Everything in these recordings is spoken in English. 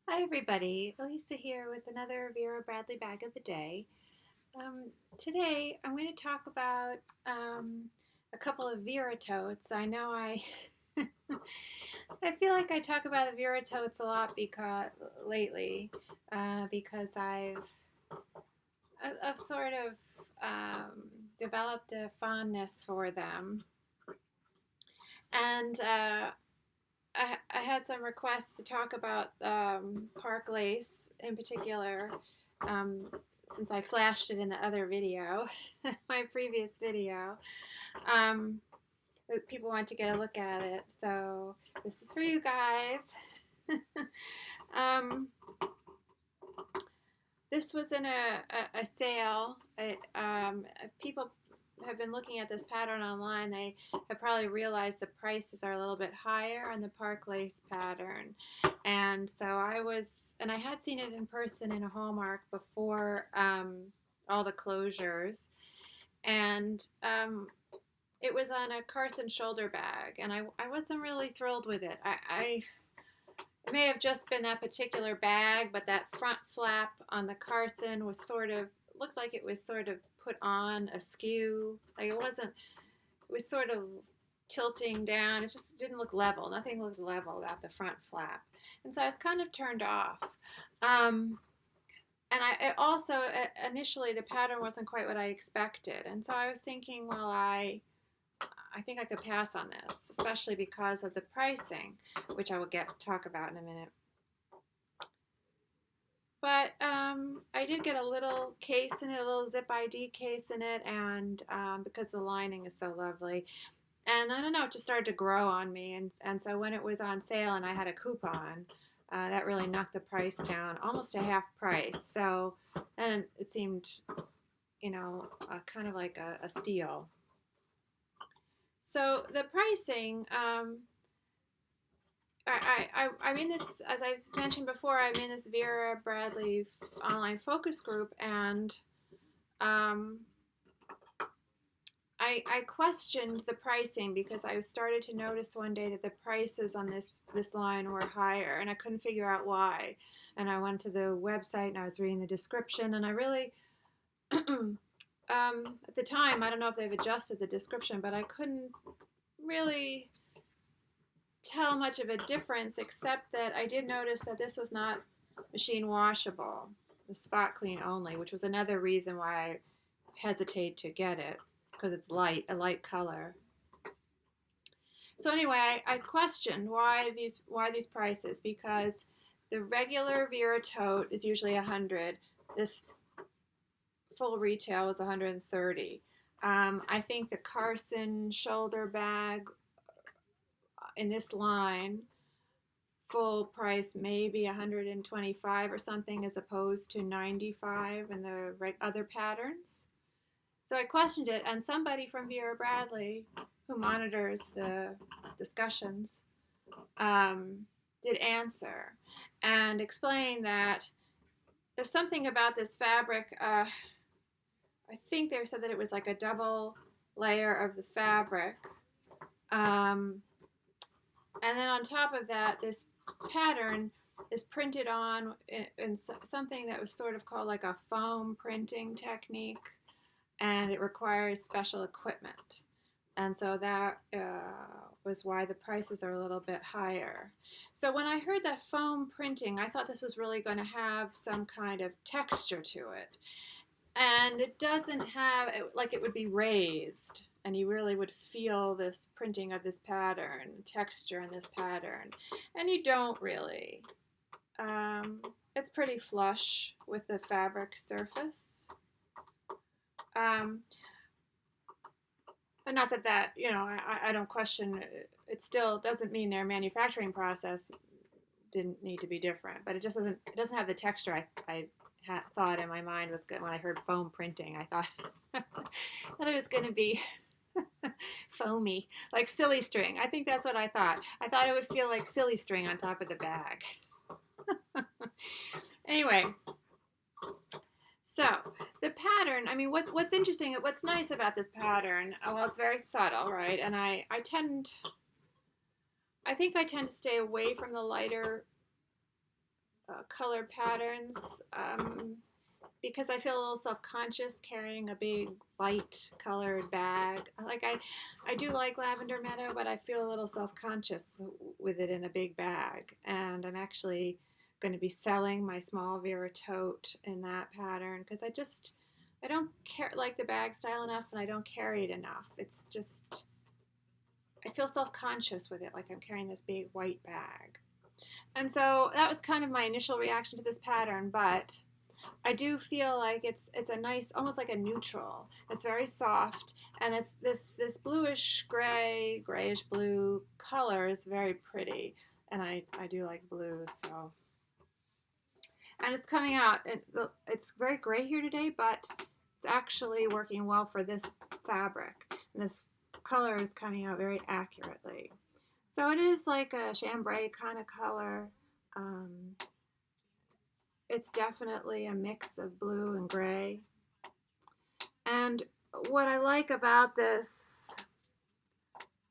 Hi everybody, Elisa here with another Vera Bradley bag of the day. Today I'm going to talk about a couple of Vera Totes. I know I feel like I talk about the Vera Totes a lot because lately because I've sort of developed a fondness for them, and I had some requests to talk about Park Lace in particular, um, since I flashed it in the other video, my previous video. Um, People want to get a look at it, so this is for you guys. um, this was in a sale. People have been looking at this pattern online. They have probably realized the prices are a little bit higher on the Park Lace pattern. And so I had seen it in person in a Hallmark before all the closures. And it was on a Carson shoulder bag, and I wasn't really thrilled with it. It may have just been that particular bag, but that front flap on the Carson was looked like it was sort of put on askew. Like it wasn't, it was sort of tilting down. It just didn't look level. Nothing looked level about the front flap. And so I was kind of turned off. And it also, initially, the pattern wasn't quite what I expected. And so I was thinking, well, I think I could pass on this, especially because of the pricing, which I will talk about in a minute. But I did get a little case in it, a little zip ID case in it, and because the lining is so lovely. And I don't know, it just started to grow on me. And so when it was on sale and I had a coupon, that really knocked the price down almost to half price. So, and it seemed, kind of like a steal. So the pricing, I'm in this, as I've mentioned before, I'm in this Vera Bradley online focus group, and I questioned the pricing because I started to notice one day that the prices on this line were higher, and I couldn't figure out why. And I went to the website and I was reading the description, and I really at the time, I don't know if they've adjusted the description, but I couldn't really tell much of a difference, except that I did notice that this was not machine washable, the spot clean only, which was another reason why I hesitate to get it, because it's a light color. So anyway, I questioned why these prices, because the regular Vera Tote is usually $100. This full retail was $130. I think the Carson shoulder bag in this line, full price maybe $125 or something, as opposed to $95 in the other patterns. So I questioned it, and somebody from Vera Bradley, who monitors the discussions, did answer and explain that there's something about this fabric. I think they said that it was like a double layer of the fabric. And then on top of that, this pattern is printed on in something that was sort of called like a foam printing technique, and it requires special equipment. And so that was why the prices are a little bit higher. So when I heard that foam printing, I thought this was really going to have some kind of texture to it. And it doesn't have, like it would be raised, and you really would feel this printing of this pattern, texture in this pattern. And you don't really. It's pretty flush with the fabric surface. But not that, I don't question, it still doesn't mean their manufacturing process didn't need to be different, but it doesn't have the texture I thought in my mind was good when I heard foam printing. I thought that it was going to be foamy, like silly string. I think that's what I thought. I thought it would feel like silly string on top of the bag. Anyway, so the pattern, I mean, what's interesting, what's nice about this pattern, well, it's very subtle, right? And I think I tend to stay away from the lighter colored patterns because I feel a little self-conscious carrying a big light colored bag. I do like Lavender Meadow, but I feel a little self-conscious with it in a big bag. And I'm actually going to be selling my small Vera Tote in that pattern because I don't like the bag style enough, and I don't carry it enough. It's just, I feel self-conscious with it, like I'm carrying this big white bag. And so that was kind of my initial reaction to this pattern, but I do feel like it's a nice, almost like a neutral. It's very soft, and it's this bluish gray, grayish blue color is very pretty, and I do like blue, so. And it's coming out, it's very gray here today, but it's actually working well for this fabric, and this color is coming out very accurately. So it is like a chambray kind of color. It's definitely a mix of blue and gray. And what I like about this,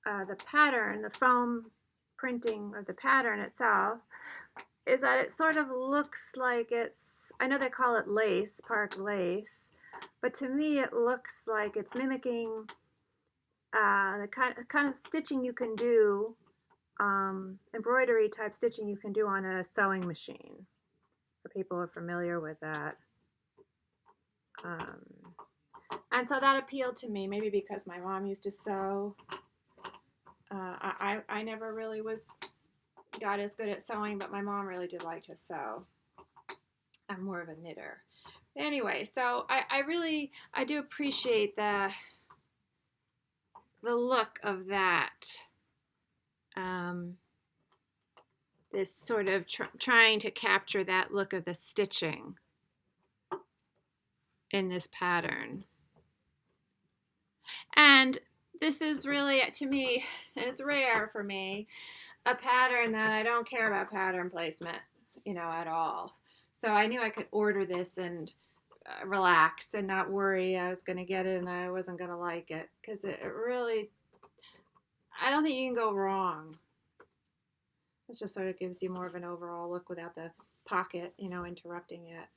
the pattern, the foam printing of the pattern itself, is that it sort of looks like it's, I know they call it lace, park lace, but to me it looks like it's mimicking the kind of stitching you can do, embroidery type stitching you can do on a sewing machine. For people who are familiar with that. And so that appealed to me, maybe because my mom used to sew. I never really got as good at sewing, but my mom really did like to sew. I'm more of a knitter. Anyway, so I do appreciate the look of that. This sort of trying to capture that look of the stitching in this pattern. And this is really, to me, and it's rare for me, a pattern that I don't care about pattern placement, at all. So I knew I could order this and relax and not worry I was going to get it and I wasn't going to like it, because it really, I don't think you can go wrong. This just sort of gives you more of an overall look without the pocket, interrupting it.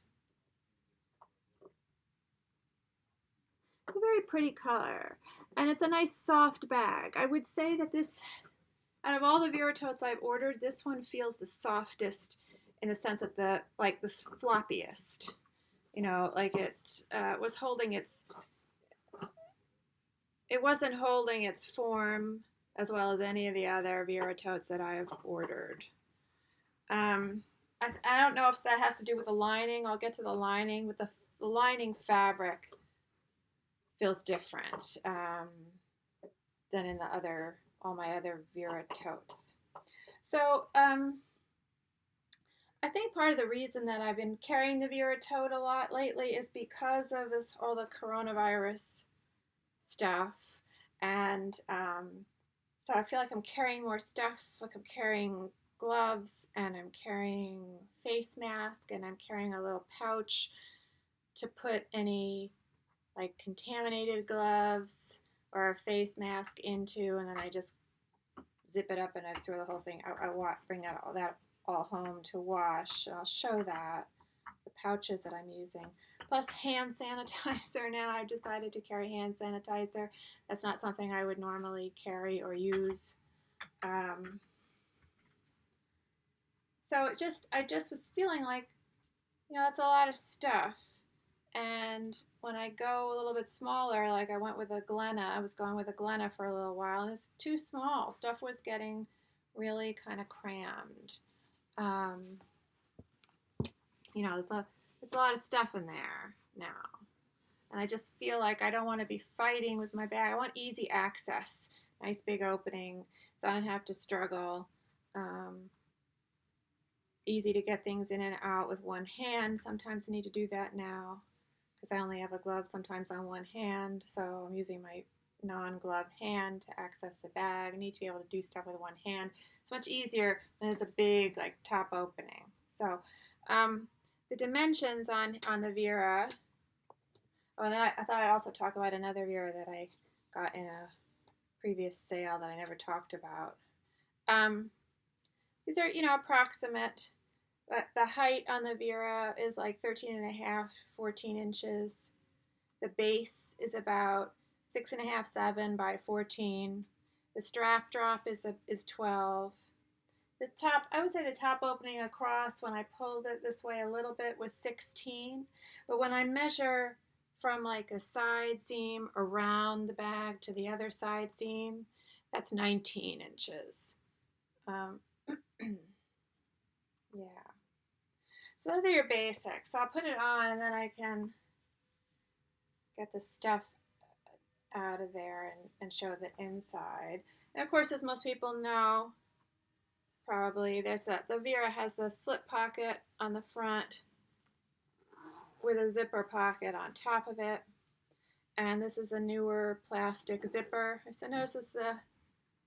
It's a very pretty color, and it's a nice soft bag. I would say that this, out of all the Vera Totes I've ordered, this one feels the softest in the sense that the floppiest. Like it was holding it wasn't holding its form as well as any of the other Vera Totes that I have ordered. I don't know if that has to do with the lining. I'll get to the lining, but the lining fabric feels different than in all my other Vera Totes. So I think part of the reason that I've been carrying the Vera Tote a lot lately is because of all the coronavirus stuff, and so I feel like I'm carrying more stuff, like I'm carrying gloves, and I'm carrying face mask, and I'm carrying a little pouch to put any like contaminated gloves or a face mask into, and then I just zip it up and I throw the whole thing out. I bring that all home to wash. I'll show that, the pouches that I'm using. Plus hand sanitizer. Now I've decided to carry hand sanitizer. That's not something I would normally carry or use. So I just was feeling like, that's a lot of stuff. And when I go a little bit smaller, like I was going with a Glenna for a little while, and it's too small. Stuff was getting really kind of crammed. It's a lot of stuff in there now. And I just feel like I don't want to be fighting with my bag. I want easy access, nice big opening, so I don't have to struggle. Easy to get things in and out with one hand. Sometimes I need to do that now because I only have a glove sometimes on one hand, so I'm using my non-glove hand to access the bag. I need to be able to do stuff with one hand. It's much easier than it's a big top opening. So the dimensions on the Vera. Oh, and I thought I'd also talk about another Vera that I got in a previous sale that I never talked about. These are, approximate But the height on the Vera is like 13 and a half, 14 inches. The base is about 6.5, 7 by 14. The strap drop is 12. The top, I would say the top opening across when I pulled it this way a little bit was 16. But when I measure from like a side seam around the bag to the other side seam, that's 19 inches. Yeah. So those are your basics. So I'll put it on and then I can get the stuff out of there and show the inside. And of course, as most people know, probably, the Vera has the slip pocket on the front with a zipper pocket on top of it. And this is a newer plastic zipper. I noticed this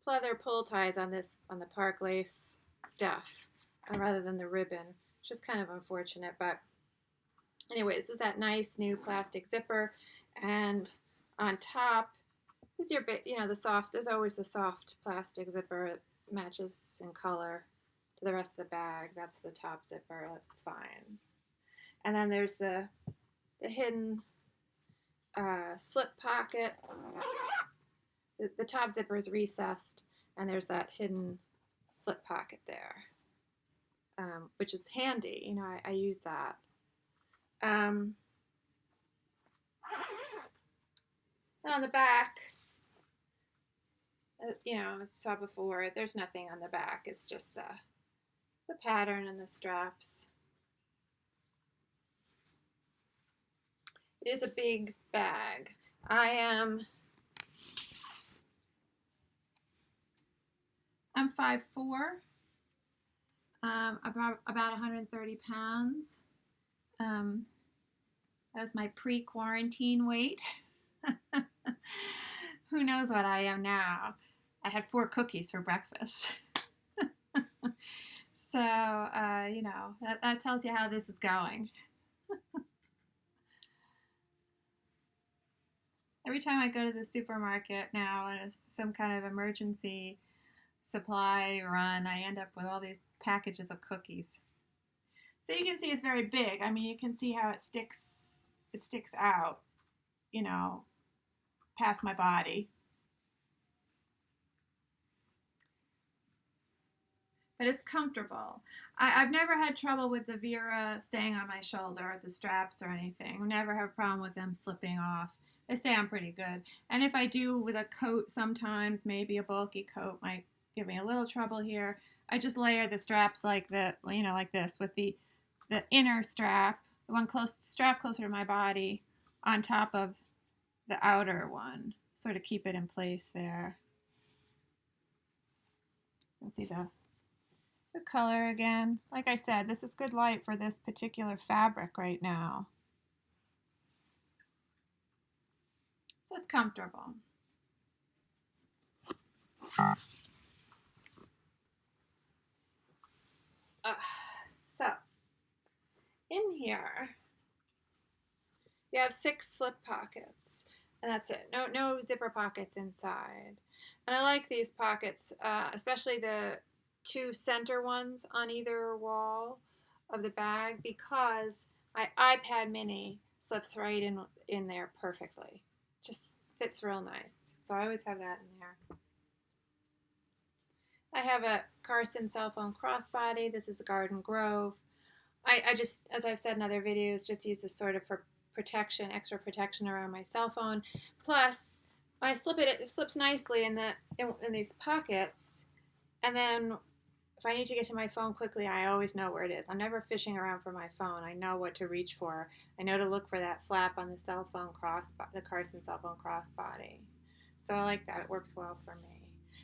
pleather pull ties on the Park Lace stuff rather than the ribbon, which is kind of unfortunate. But anyway, this is that nice new plastic zipper. And on top is your bit, the soft, there's always the soft plastic zipper. It matches in color to the rest of the bag. That's the top zipper. That's fine. And then there's the hidden slip pocket. The top zipper is recessed, and there's that hidden slip pocket there, which is handy. I use that. And on the back, I saw before, there's nothing on the back. It's just the pattern and the straps. It is a big bag. I'm 5'4", about 130 pounds. That's my pre-quarantine weight. Who knows what I am now? I had 4 cookies for breakfast. So, that tells you how this is going. Every time I go to the supermarket now and it's some kind of emergency supply run, I end up with all these packages of cookies. So you can see it's very big. I mean, you can see how it sticks out, past my body. But it's comfortable. I've never had trouble with the Vera staying on my shoulder, the straps or anything. Never have a problem with them slipping off. They stay on pretty good. And if I do with a coat sometimes, maybe a bulky coat might give me a little trouble here. I just layer the straps like that, like this, with the inner strap, the one strap closer to my body, on top of the outer one, sort of keep it in place there. Let's see the color again. Like I said, this is good light for this particular fabric right now. So it's comfortable. So in here you have 6 slip pockets, and that's it. No zipper pockets inside. And I like these pockets, especially the 2 center ones on either wall of the bag, because my iPad mini slips right in there perfectly. Just fits real nice. So I always have that in there. I have a Carson cell phone crossbody. This is a Garden Grove. I just, as I've said in other videos, just use this sort of for protection, extra protection around my cell phone. Plus, when I slip it, it slips nicely in these pockets. And then if I need to get to my phone quickly, I always know where it is. I'm never fishing around for my phone. I know what to reach for. I know to look for that flap on the cell phone the Carson cell phone crossbody. So I like that. It works well for me.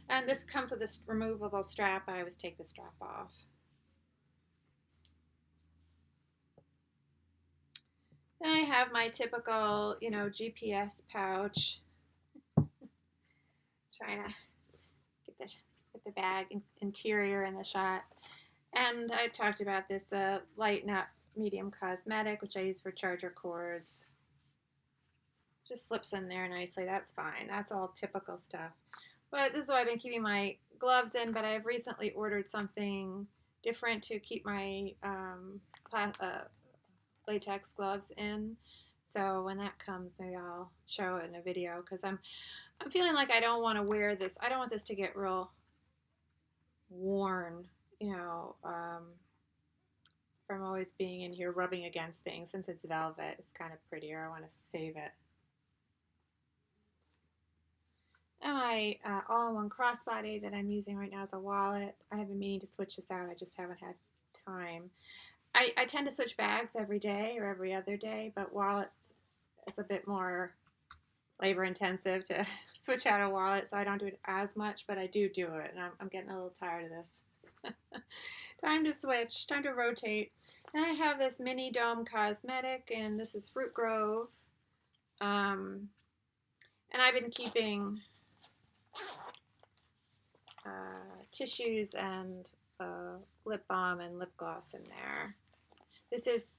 And this comes with this removable strap. I always take the strap off. And I have my typical, GPS pouch. Trying to get the bag interior in the shot. And I talked about this light, not medium cosmetic, which I use for charger cords. Just slips in there nicely. That's fine. That's all typical stuff. But this is why I've been keeping my gloves in, but I've recently ordered something different to keep my latex gloves in. So when that comes, maybe I'll show it in a video, because I'm feeling like I don't want to wear this. I don't want this to get real worn, you know, from always being in here rubbing against things. Since it's velvet, it's kind of prettier. I want to save it. And my all-in-one crossbody that I'm using right now is a wallet. I have been meaning to switch this out. I just haven't had time. I tend to switch bags every day or every other day, but wallets, it's a bit more labor intensive to switch out a wallet, so I don't do it as much, but I do it, and I'm getting a little tired of this. Time to switch, time to rotate. And I have this mini dome cosmetic, and this is Fruit Grove. And I've been keeping tissues and lip balm and lip gloss in there. This is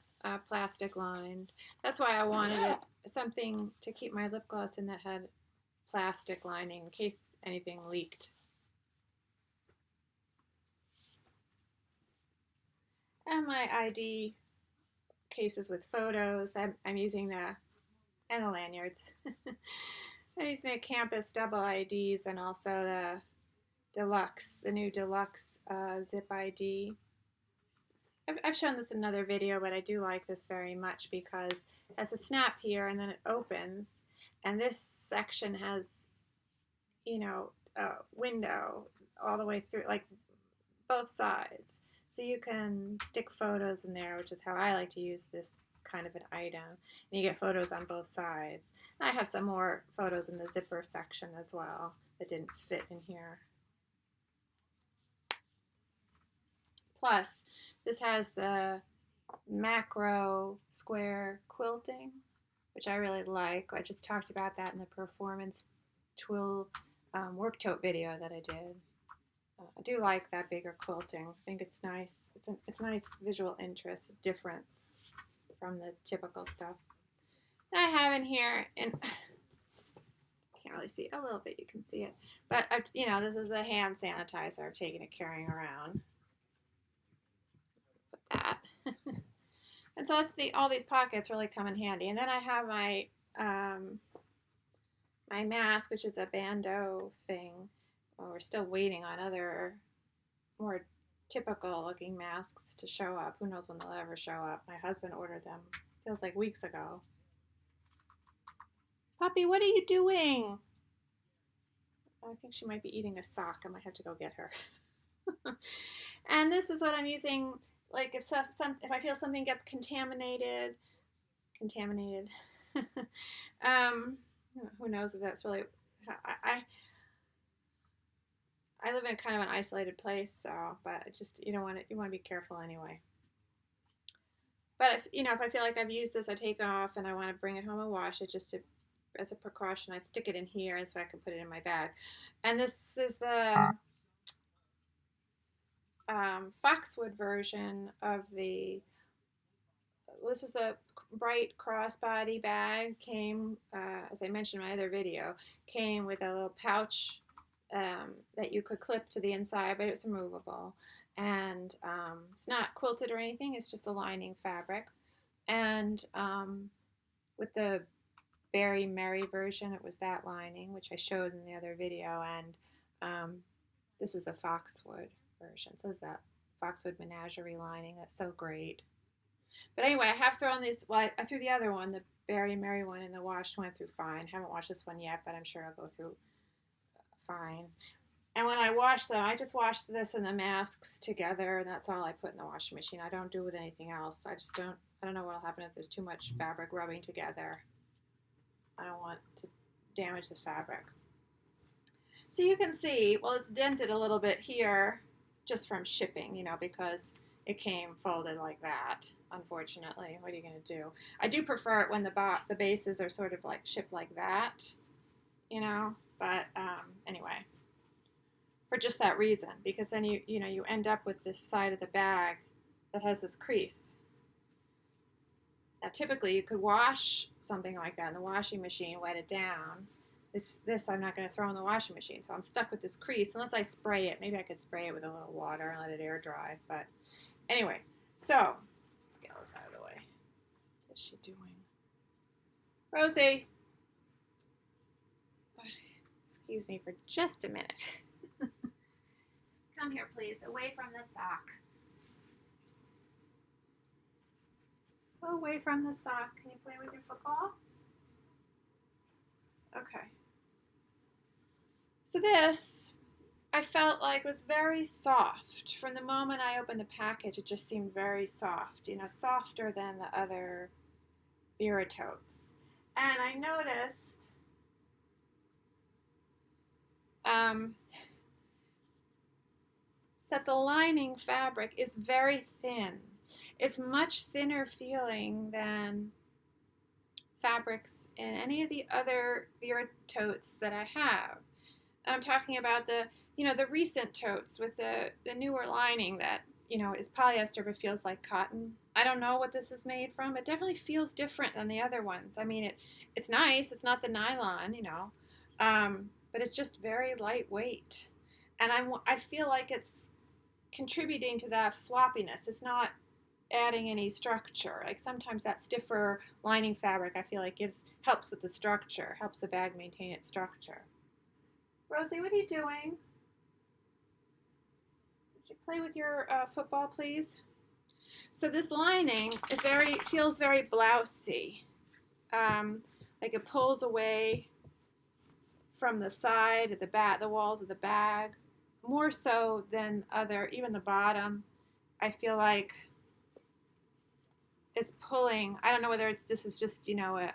plastic lined. That's why I wanted something to keep my lip gloss in that had plastic lining in case anything leaked. And my ID cases with photos. I'm using and the lanyards. I'm using the campus double IDs and also the deluxe, the new deluxe zip ID. I've shown this in another video, but I do like this very much because it has a snap here and then it opens, and this section has, you know, a window all the way through, like both sides. So you can stick photos in there, which is how I like to use this kind of an item. And you get photos on both sides. I have some more photos in the zipper section as well that didn't fit in here. Plus, this has the macro square quilting, which I really like. I just talked about that in the performance twill work tote video that I did. I do like that bigger quilting. I think it's nice. It's a nice visual interest difference from the typical stuff. I have in here, and can't really see it. A little bit, you can see it. But, you know, this is the hand sanitizer I've taken it carrying around. Put that. And so that's all these pockets really come in handy. And then I have my my mask, which is a bandeau thing. Well, we're still waiting on other more typical looking masks to show up. Who knows when they'll ever show up. My husband ordered them. Feels like weeks ago. Puppy, what are you doing? I think she might be eating a sock. I might have to go get her. And this is what I'm using, like if I feel something gets contaminated. Who knows if that's really, I live in kind of an isolated place, so, but just, you want to be careful anyway. But if I feel like I've used this, I take it off and I want to bring it home and wash it just as a precaution. I stick it in here and so I can put it in my bag. And this is the Foxwood version of this is the bright crossbody bag. Came, as I mentioned in my other video, came with a little pouch that you could clip to the inside, but it's removable. And it's not quilted or anything, it's just the lining fabric. And with the Berry Merry version, it was that lining, which I showed in the other video. And this is the Foxwood version. So is that Foxwood Menagerie lining. That's so great. But anyway, I have thrown this, well, I threw the other one, the Berry Merry one, in the wash. Went through fine. Haven't washed this one yet, but I'm sure I'll go through fine. And when I wash them, I just wash this and the masks together, and that's all I put in the washing machine. I don't do it with anything else. I don't know what'll happen if there's too much fabric rubbing together. I don't want to damage the fabric. So you can see, well, it's dented a little bit here just from shipping, because it came folded like that, unfortunately. What are you going to do? I do prefer it when the bases are sort of like shipped like that, but anyway, for just that reason, because then you end up with this side of the bag that has this crease. Now typically you could wash something like that in the washing machine, wet it down. this I'm not going to throw in the washing machine, so I'm stuck with this crease unless I spray it. Maybe I could spray it with a little water and let it air dry. But anyway, so let's get all this out of the way. What is she doing? Rosie, excuse me for just a minute. Come here, please, away from the sock. Go away from the sock. Can you play with your football? Okay. So this, I felt like was very soft. From the moment I opened the package, it just seemed very soft. You know, softer than the other Vera Totes. And I noticed that the lining fabric is very thin. It's much thinner feeling than fabrics in any of the other Vera Totes that I have. I'm talking about the recent totes with the newer lining that, is polyester but feels like cotton. I don't know what this is made from. It definitely feels different than the other ones. I mean, it's nice. It's not the nylon, but it's just very lightweight. And I feel like it's contributing to that floppiness. It's not adding any structure. Like sometimes that stiffer lining fabric, I feel like helps with the structure, helps the bag maintain its structure. Rosie, what are you doing? Would you play with your football, please? So this lining feels very blousey. Like it pulls away from the side of the walls of the bag, more so than even the bottom. I feel like it's pulling. I don't know whether this is just, I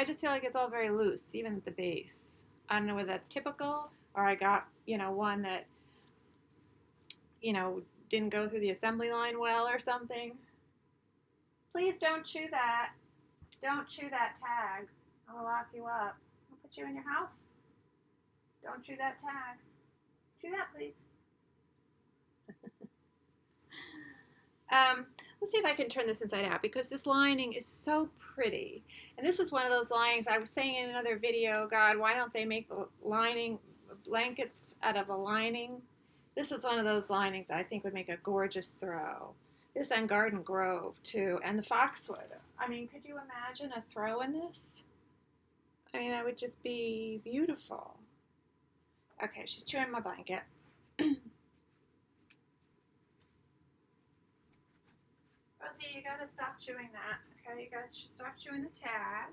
just feel like it's all very loose, even at the base. I don't know whether that's typical or I got, one that, didn't go through the assembly line well or something. Please don't chew that. Don't chew that tag. I'll lock you up. I'll put you in your house. Don't chew that tag. Chew that, please. Let's see if I can turn this inside out because this lining is so pretty. And this is one of those linings I was saying in another video, God, why don't they make the lining blankets out of the lining? This is one of those linings I think would make a gorgeous throw. This and Garden Grove too, and the Foxwood. I mean, could you imagine a throw in this? I mean, that would just be beautiful. Okay, she's chewing my blanket. Rosie, you gotta stop chewing that. Okay, you gotta stop chewing the tag.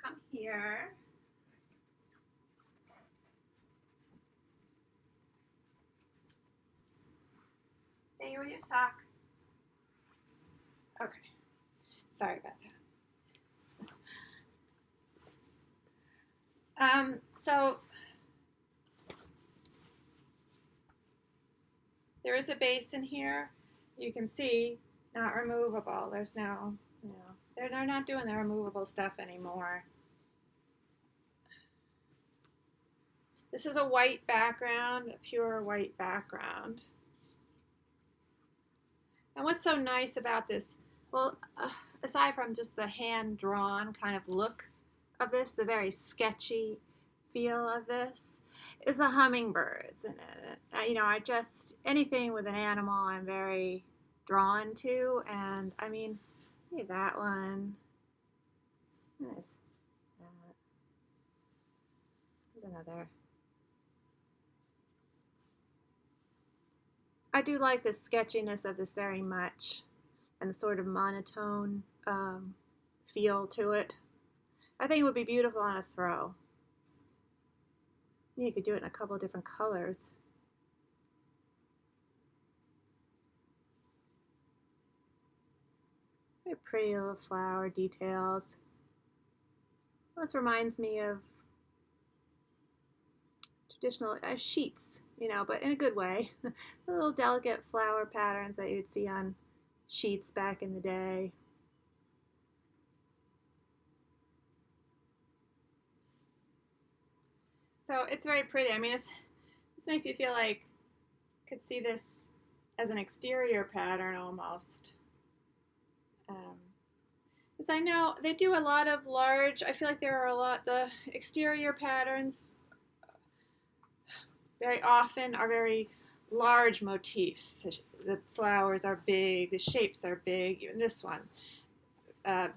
Come here. Stay here with your sock. Okay. Sorry about that. So there is a base in here. You can see, not removable. There's no, they're not doing the removable stuff anymore. This is a white background, a pure white background. And what's so nice about this, well, aside from just the hand-drawn kind of look of this, the very sketchy feel of this, is the hummingbirds in it. Anything with an animal I'm very drawn to, and I mean, look at that one. There's that. There's another. I do like the sketchiness of this very much, and the sort of monotone feel to it. I think it would be beautiful on a throw. You could do it in a couple of different colors. Very pretty little flower details. This reminds me of traditional sheets, but in a good way. The little delicate flower patterns that you'd see on sheets back in the day. So it's very pretty. I mean, this makes you feel like you could see this as an exterior pattern almost. Because I know they do a lot of large, I feel like there are a lot, the exterior patterns very often are very large motifs. The flowers are big, the shapes are big, even this one,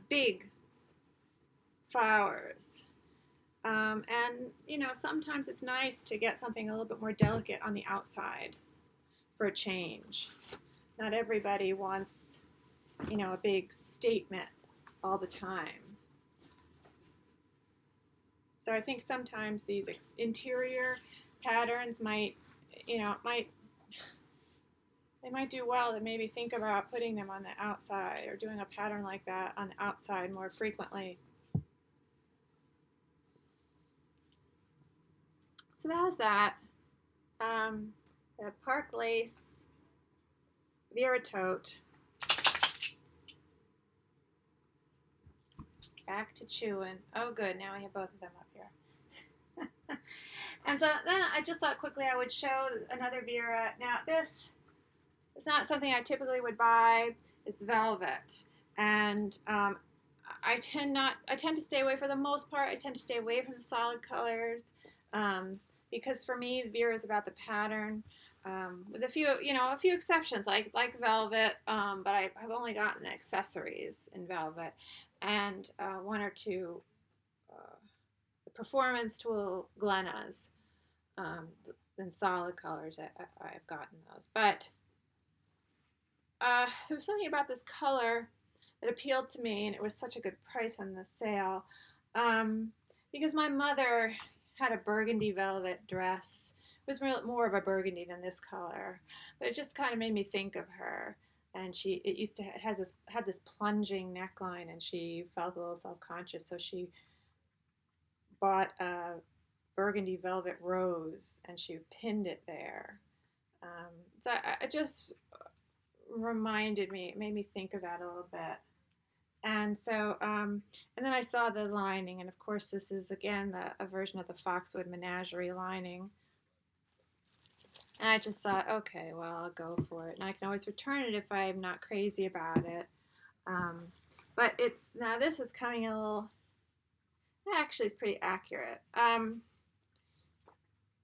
big flowers. And, you know, sometimes it's nice to get something a little bit more delicate on the outside for a change. Not everybody wants, you know, a big statement all the time. So I think sometimes these interior patterns might, you know, they might do well to maybe think about putting them on the outside or doing a pattern like that on the outside more frequently. So that was that. The Park Lace Vera Tote. Back to chewing. Oh, good. Now we have both of them up here. And so then I just thought quickly I would show another Vera. Now this is not something I typically would buy. It's velvet, and I tend to stay away for the most part. I tend to stay away from the solid colors because for me, Vera is about the pattern. With a few exceptions like velvet, but I've only gotten accessories in velvet, and one or two performance tool Glennas in solid colors. I've gotten those, but there was something about this color that appealed to me, and it was such a good price on the sale because my mother had a burgundy velvet dress. It was more of a burgundy than this color, but it just kind of made me think of her. And it had this plunging neckline, and she felt a little self-conscious, so she bought a burgundy velvet rose, and she pinned it there. So it just reminded me, it made me think of that a little bit. And so, and then I saw the lining, and of course this is again a version of the Foxwood Menagerie lining. And I just thought, okay, well, I'll go for it. And I can always return it if I'm not crazy about it. But now this is coming a little, actually it's pretty accurate. I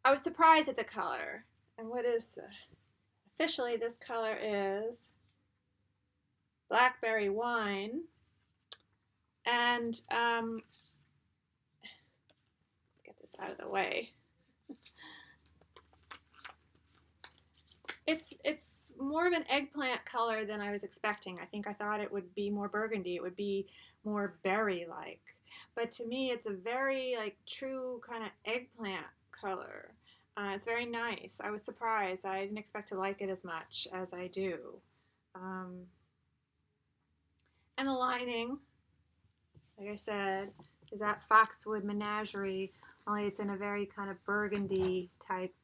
was surprised at the color. And officially this color is Blackberry Wine. And let's get this out of the way. It's more of an eggplant color than I was expecting. I thought it would be more burgundy. It would be more berry-like. But to me, it's a very true kind of eggplant color. It's very nice. I was surprised. I didn't expect to like it as much as I do. And the lining, like I said, is that Foxwood Menagerie, only it's in a very kind of burgundy type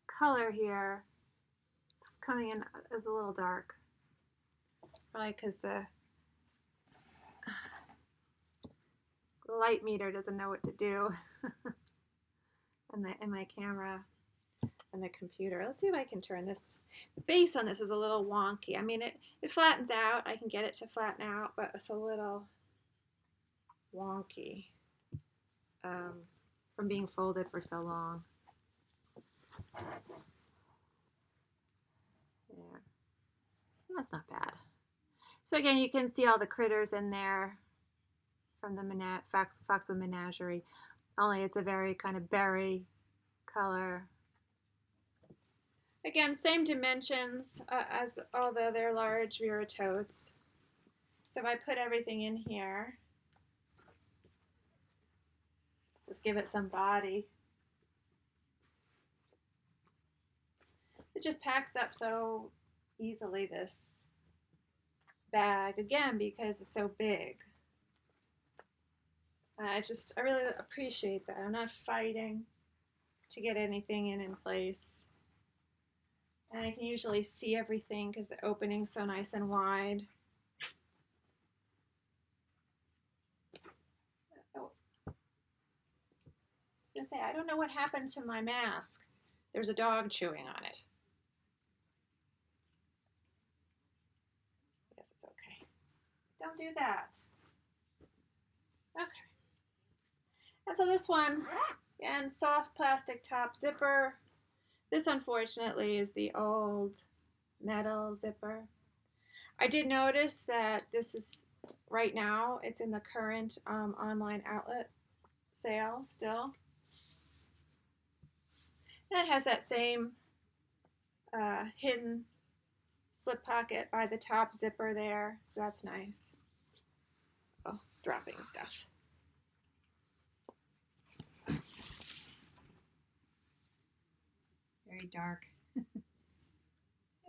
color here. Coming in is a little dark, probably because the light meter doesn't know what to do in my camera and the computer. Let's see if I can turn this. The base on this is a little wonky. I mean, it flattens out. I can get it to flatten out, but it's a little wonky from being folded for so long. There. That's not bad. So again, you can see all the critters in there from the Foxwood Menagerie. Only it's a very kind of berry color. Again, same dimensions as all the other large Vera Totes. So if I put everything in here, just give it some body. It just packs up so easily, this bag, again, because it's so big. I really appreciate that. I'm not fighting to get anything in place. And I can usually see everything because the opening's so nice and wide. Oh. I was going to say, I don't know what happened to my mask. There's a dog chewing on it. Yes, it's okay. Don't do that. Okay. And so this one, again, soft plastic top zipper. This, unfortunately, is the old metal zipper. I did notice that this is, right now, it's in the current online outlet sale still. And it has that same hidden slip pocket by the top zipper there, so that's nice. Oh, dropping stuff. Very dark. There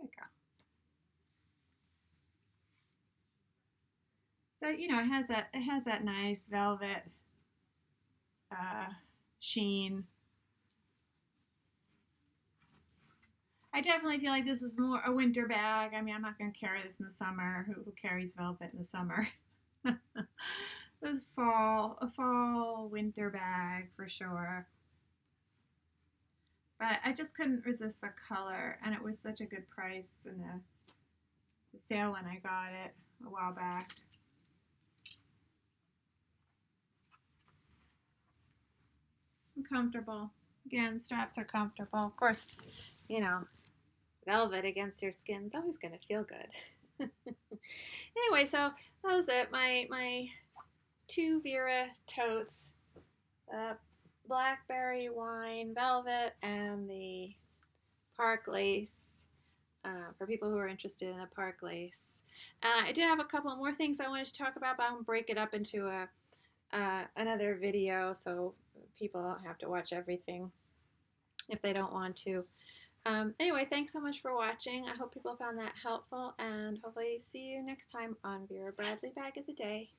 we go. So, you know, it has that nice velvet sheen. I definitely feel like this is more a winter bag. I mean, I'm not going to carry this in the summer. Who carries velvet in the summer? This a fall winter bag for sure. But I just couldn't resist the color, and it was such a good price in the sale when I got it a while back. And comfortable. Again, straps are comfortable. Of course, you know, velvet against your skin is always going to feel good. Anyway, so that was it. My two Vera Totes, Blackberry Wine Velvet and the Park Lace, for people who are interested in the Park Lace. I did have a couple more things I wanted to talk about, but I'm going to break it up into another video so people don't have to watch everything if they don't want to. Anyway, thanks so much for watching. I hope people found that helpful, and hopefully see you next time on Vera Bradley Bag of the Day.